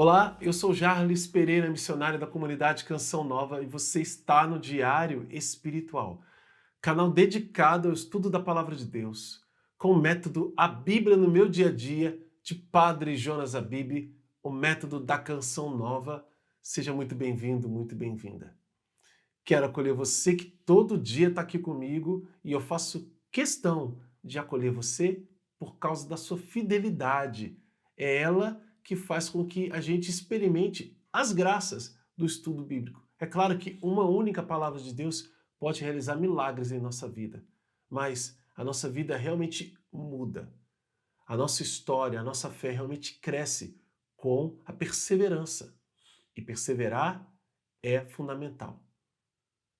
Olá, eu sou Jarlis Pereira, missionário da comunidade Canção Nova, e você está no Diário Espiritual, canal dedicado ao estudo da Palavra de Deus, com o método A Bíblia no Meu Dia a Dia, de Padre Jonas Abib, o método da Canção Nova. Seja muito bem-vindo, muito bem-vinda. Quero acolher você que todo dia está aqui comigo e eu faço questão de acolher você por causa da sua fidelidade. É ela que faz com que a gente experimente as graças do estudo bíblico. É claro que uma única palavra de Deus pode realizar milagres em nossa vida, mas a nossa vida realmente muda. A nossa história, a nossa fé realmente cresce com a perseverança. E perseverar é fundamental.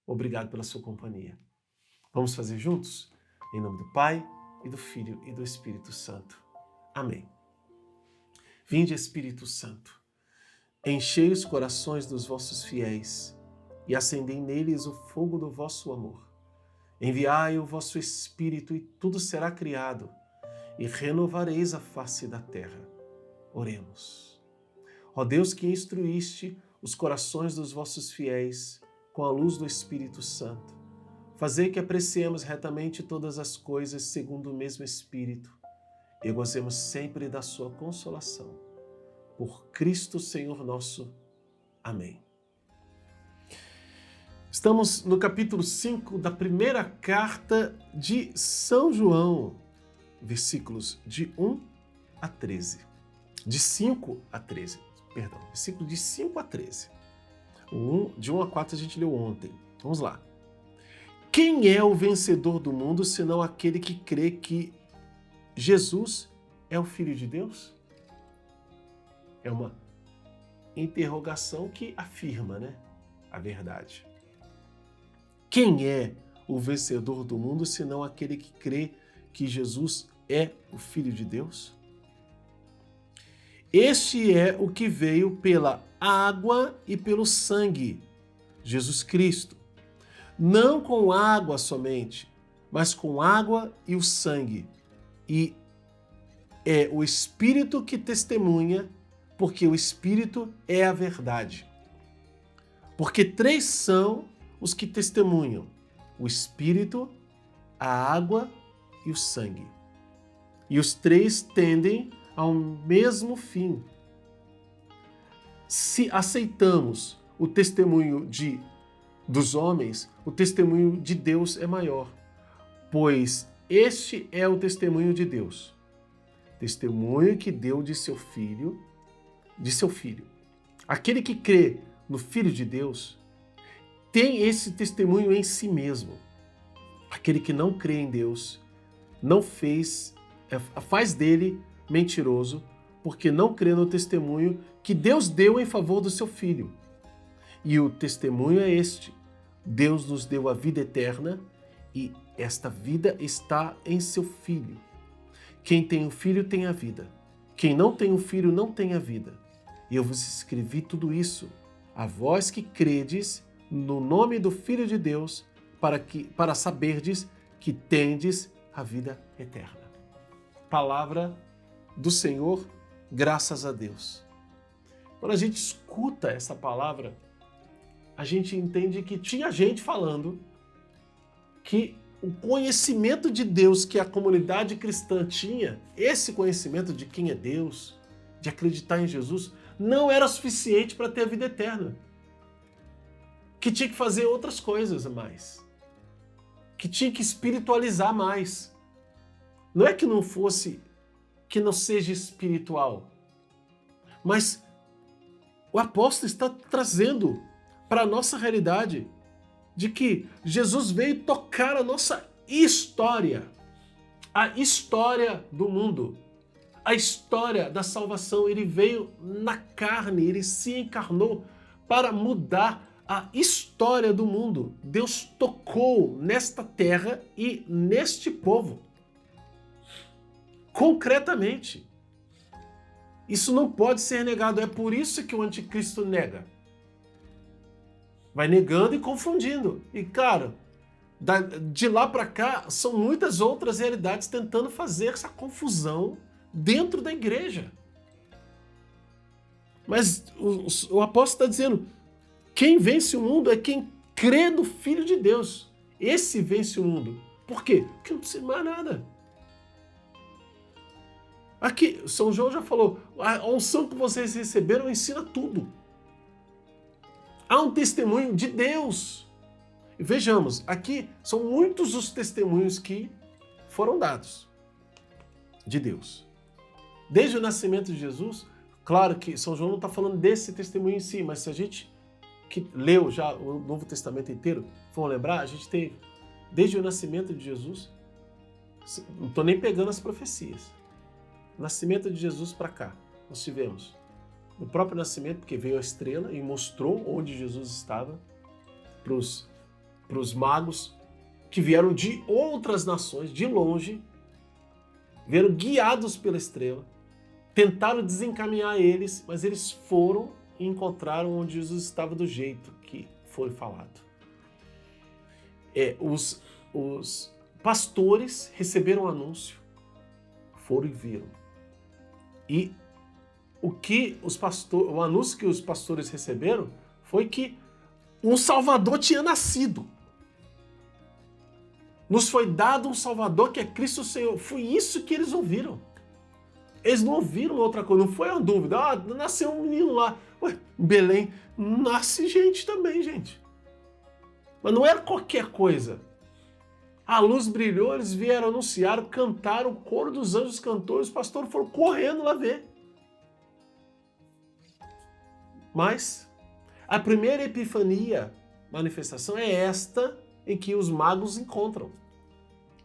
Obrigado pela sua companhia. Vamos fazer juntos? Em nome do Pai, e do Filho e do Espírito Santo. Amém. Vinde, Espírito Santo, enchei os corações dos vossos fiéis e acendei neles o fogo do vosso amor. Enviai o vosso Espírito e tudo será criado e renovareis a face da terra. Oremos. Ó Deus, que instruíste os corações dos vossos fiéis com a luz do Espírito Santo, fazei que apreciemos retamente todas as coisas segundo o mesmo Espírito e gozemos sempre da sua consolação. Por Cristo Senhor nosso. Amém. Estamos no capítulo 5 da primeira carta de São João, versículos de 1 a 13. De 5 a 13, perdão, versículo de 5 a 13. De 1 a 4 a gente leu ontem. Vamos lá. Quem é o vencedor do mundo, senão aquele que crê que Jesus é o Filho de Deus? É uma interrogação que afirma, a verdade. Quem é o vencedor do mundo, senão aquele que crê que Jesus é o Filho de Deus? Este é o que veio pela água e pelo sangue, Jesus Cristo. Não com água somente, mas com água e o sangue. E é o Espírito que testemunha, porque o Espírito é a verdade. Porque três são os que testemunham: o Espírito, a água e o sangue. E os três tendem ao mesmo fim. Se aceitamos o testemunho dos homens, o testemunho de Deus é maior, pois este é o testemunho de Deus. Testemunho que deu de seu filho. Aquele que crê no Filho de Deus tem esse testemunho em si mesmo. Aquele que não crê em Deus faz dele mentiroso, porque não crê no testemunho que Deus deu em favor do seu Filho. E o testemunho é este: Deus nos deu a vida eterna e esta vida está em seu Filho. Quem tem o Filho tem a vida. Quem não tem o Filho não tem a vida. E eu vos escrevi tudo isso, a vós que credes no nome do Filho de Deus, para saberdes que tendes a vida eterna. Palavra do Senhor, graças a Deus. Quando a gente escuta essa palavra, a gente entende que tinha gente falando que o conhecimento de Deus que a comunidade cristã tinha, esse conhecimento de quem é Deus, de acreditar em Jesus, não era suficiente para ter a vida eterna. Que tinha que fazer outras coisas a mais. Que tinha que espiritualizar mais. Não é que não seja espiritual, mas o apóstolo está trazendo para a nossa realidade de que Jesus veio tocar a nossa história, a história do mundo, a história da salvação. Ele veio na carne, ele se encarnou para mudar a história do mundo. Deus tocou nesta terra e neste povo. Concretamente. Isso não pode ser negado. É por isso que o anticristo nega. Vai negando e confundindo. E, claro, de lá para cá, são muitas outras realidades tentando fazer essa confusão dentro da igreja. Mas o apóstolo está dizendo, quem vence o mundo é quem crê no Filho de Deus. Esse vence o mundo. Por quê? Porque não precisa mais nada. Aqui, São João já falou, a unção que vocês receberam ensina tudo. Há um testemunho de Deus. E vejamos, aqui são muitos os testemunhos que foram dados de Deus. Desde o nascimento de Jesus, claro que São João não está falando desse testemunho em si, mas se a gente que leu já o Novo Testamento inteiro, vão lembrar, a gente tem, desde o nascimento de Jesus, não estou nem pegando as profecias, nascimento de Jesus para cá, nós tivemos no próprio nascimento, porque veio a estrela e mostrou onde Jesus estava para os magos que vieram de outras nações, de longe, vieram guiados pela estrela, tentaram desencaminhar eles, mas eles foram e encontraram onde Jesus estava do jeito que foi falado. Os pastores receberam o anúncio, foram e viram. E o anúncio que os pastores receberam foi que um Salvador tinha nascido. Nos foi dado um Salvador que é Cristo Senhor. Foi isso que eles ouviram. Eles não ouviram outra coisa, não foi uma dúvida. Ah, nasceu um menino lá. Ué, em Belém nasce gente também, gente. Mas não era qualquer coisa. A luz brilhou, eles vieram anunciar, cantaram, o coro dos anjos cantou, e os pastores foram correndo lá ver. Mas a primeira epifania, manifestação, é esta em que os magos encontram.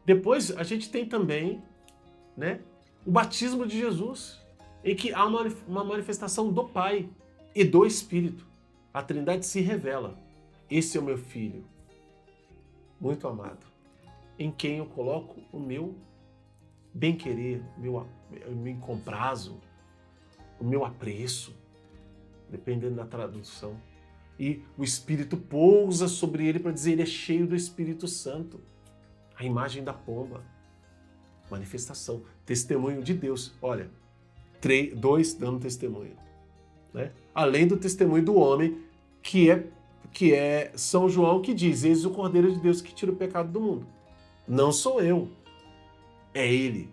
Depois a gente tem também, né, o batismo de Jesus, em que há uma manifestação do Pai e do Espírito. A Trindade se revela. Esse é o meu Filho, muito amado, em quem eu coloco o meu bem-querer, o meu comprazo, o meu apreço, dependendo da tradução. E o Espírito pousa sobre ele para dizer, ele é cheio do Espírito Santo. A imagem da pomba. Manifestação, testemunho de Deus. Olha, 2 dando testemunho. Né? Além do testemunho do homem, que é São João, que diz, eis o Cordeiro de Deus que tira o pecado do mundo. Não sou eu, é ele.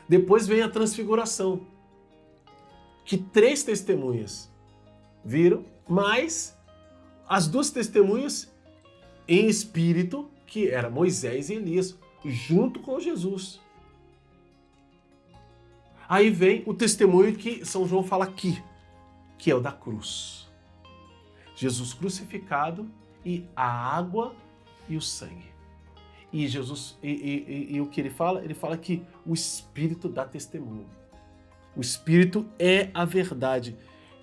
Depois vem a transfiguração, que 3 testemunhas viram, mas as 2 testemunhas em espírito, que era Moisés e Elias, junto com Jesus. Aí vem o testemunho que São João fala aqui, que é o da cruz. Jesus crucificado e a água e o sangue. E Jesus, e o que ele fala? Ele fala que o Espírito dá testemunho. O Espírito é a verdade.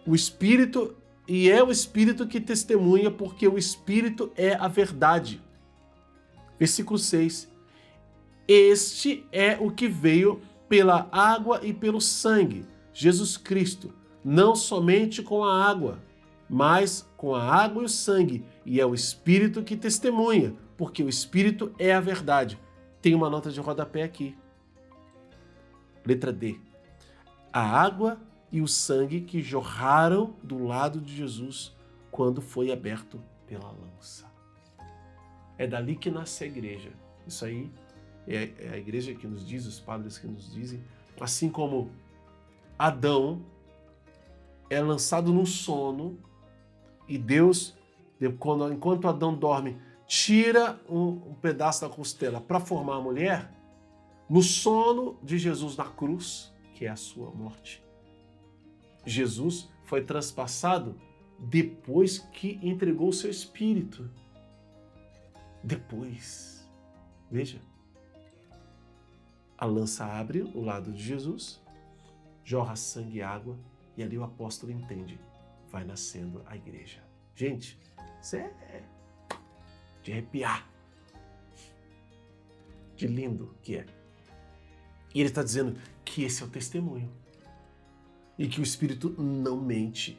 O Espírito, e é o Espírito que testemunha, porque o Espírito é a verdade. Versículo 6. Este é o que veio pela água e pelo sangue, Jesus Cristo, não somente com a água, mas com a água e o sangue, e é o Espírito que testemunha, porque o Espírito é a verdade. Tem uma nota de rodapé aqui. Letra D. A água e o sangue que jorraram do lado de Jesus quando foi aberto pela lança. É dali que nasce a igreja. Isso aí é a igreja que nos diz, os padres que nos dizem, assim como Adão é lançado no sono e Deus, enquanto Adão dorme, tira um pedaço da costela para formar a mulher, no sono de Jesus na cruz, que é a sua morte, Jesus foi transpassado depois que entregou o seu espírito. Depois, veja, a lança abre o lado de Jesus, jorra sangue e água, e ali o apóstolo entende, vai nascendo a igreja. Gente, isso é de arrepiar. Que lindo que é. E ele está dizendo que esse é o testemunho. E que o Espírito não mente.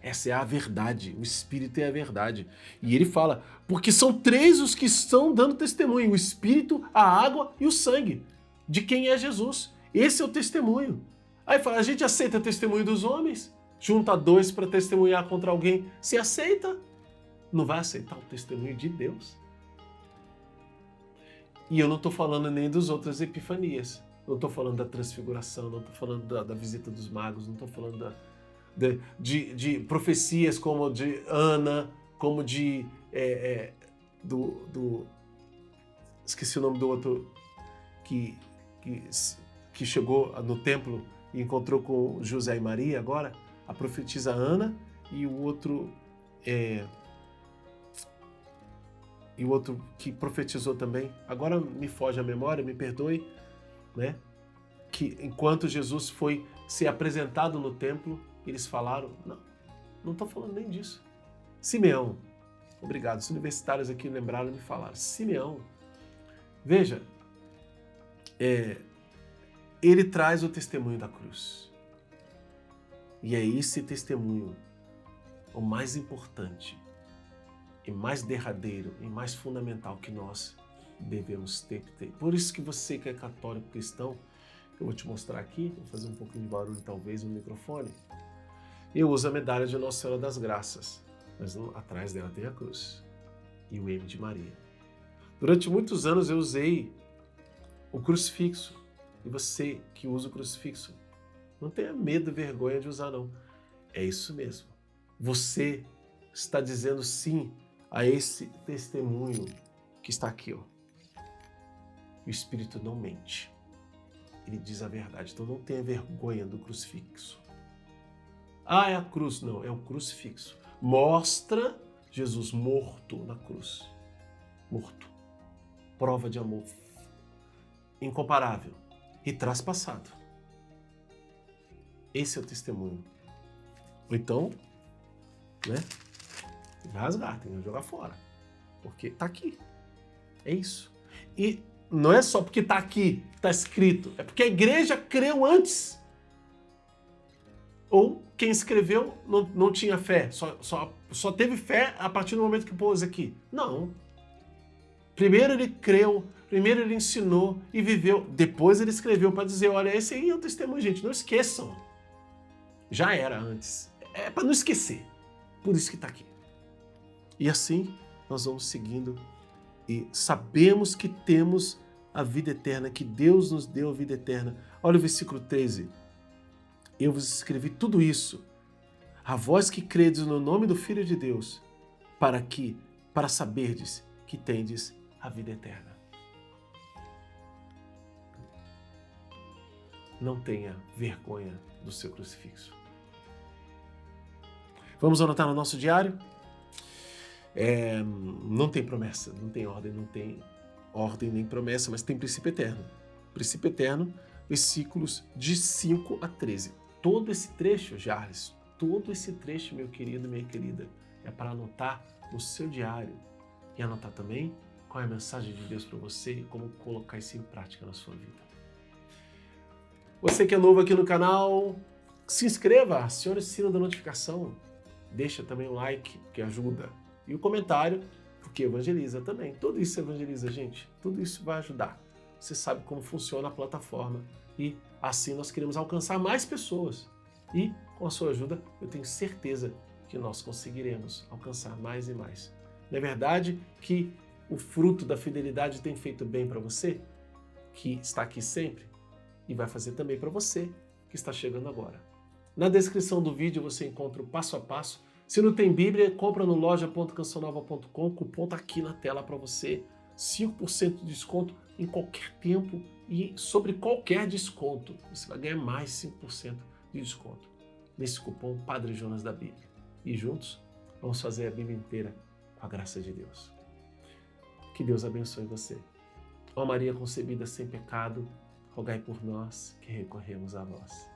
Essa é a verdade. O Espírito é a verdade. E ele fala, porque são 3 os que estão dando testemunho. O Espírito, a água e o sangue. De quem é Jesus. Esse é o testemunho. Aí fala, a gente aceita testemunho dos homens? Junta dois para testemunhar contra alguém. Se aceita, não vai aceitar o testemunho de Deus? E eu não estou falando nem das outras epifanias. Não estou falando da transfiguração, não estou falando da visita dos magos, não estou falando de profecias como de Ana, como esqueci o nome do outro que chegou no templo e encontrou com José e Maria agora, a profetisa Ana, e o outro que profetizou também, agora me foge a memória, me perdoe, né? Que enquanto Jesus foi ser apresentado no templo, eles falaram, não estou falando nem disso. Simeão, obrigado, os universitários aqui lembraram e me falaram, Simeão, veja, ele traz o testemunho da cruz. E é esse testemunho o mais importante, e mais derradeiro, e mais fundamental que nós devemos ter. Por isso que você que é católico cristão, eu vou te mostrar aqui, vou fazer um pouquinho de barulho talvez no microfone, eu uso a medalha de Nossa Senhora das Graças, mas atrás dela tem a cruz e o M de Maria. Durante muitos anos eu usei o crucifixo, e você que usa o crucifixo, não tenha medo e vergonha de usar não. É isso mesmo. Você está dizendo sim a esse testemunho que está aqui, ó. O Espírito não mente. Ele diz a verdade. Então não tenha vergonha do crucifixo. Ah, é a cruz. Não, é o crucifixo. Mostra Jesus morto na cruz. Morto. Prova de amor incomparável e traspassado. Esse é o testemunho. Ou então, né? Tem que rasgar, tem que jogar fora. Porque tá aqui. É isso. E não é só porque tá aqui, tá escrito. É porque a igreja creu antes. Ou quem escreveu não tinha fé. Só teve fé a partir do momento que pôs aqui. Não. Primeiro ele creu, primeiro ele ensinou e viveu. Depois ele escreveu para dizer, olha, esse aí é o testemunho, gente. Não esqueçam. Já era antes. É para não esquecer. Por isso que está aqui. E assim nós vamos seguindo e sabemos que temos a vida eterna, que Deus nos deu a vida eterna. Olha o versículo 13. Eu vos escrevi tudo isso, a vós que credes no nome do Filho de Deus, para saberdes que tendes a vida eterna. Não tenha vergonha do seu crucifixo. Vamos anotar no nosso diário? Não tem promessa, não tem ordem nem promessa, mas tem princípio eterno. Princípio eterno, versículos de 5 a 13. Todo esse trecho, Jarles, todo esse trecho, meu querido, minha querida, é para anotar no seu diário e anotar também qual é a mensagem de Deus para você e como colocar isso em prática na sua vida. Você que é novo aqui no canal, se inscreva, acione o sino da notificação, deixa também um like, que ajuda, e o comentário, porque evangeliza também. Tudo isso evangeliza, gente, tudo isso vai ajudar. Você sabe como funciona a plataforma e assim nós queremos alcançar mais pessoas. E com a sua ajuda, eu tenho certeza que nós conseguiremos alcançar mais e mais. Não é verdade que o fruto da fidelidade tem feito bem para você, que está aqui sempre, e vai fazer também para você, que está chegando agora. Na descrição do vídeo você encontra o passo a passo. Se não tem Bíblia, compra no loja.cançãonova.com, o cupom está aqui na tela para você, 5% de desconto em qualquer tempo e sobre qualquer desconto. Você vai ganhar mais 5% de desconto nesse cupom Padre Jonas da Bíblia. E juntos vamos fazer a Bíblia inteira com a graça de Deus. Que Deus abençoe você. Ó Maria concebida sem pecado, rogai por nós que recorremos a vós.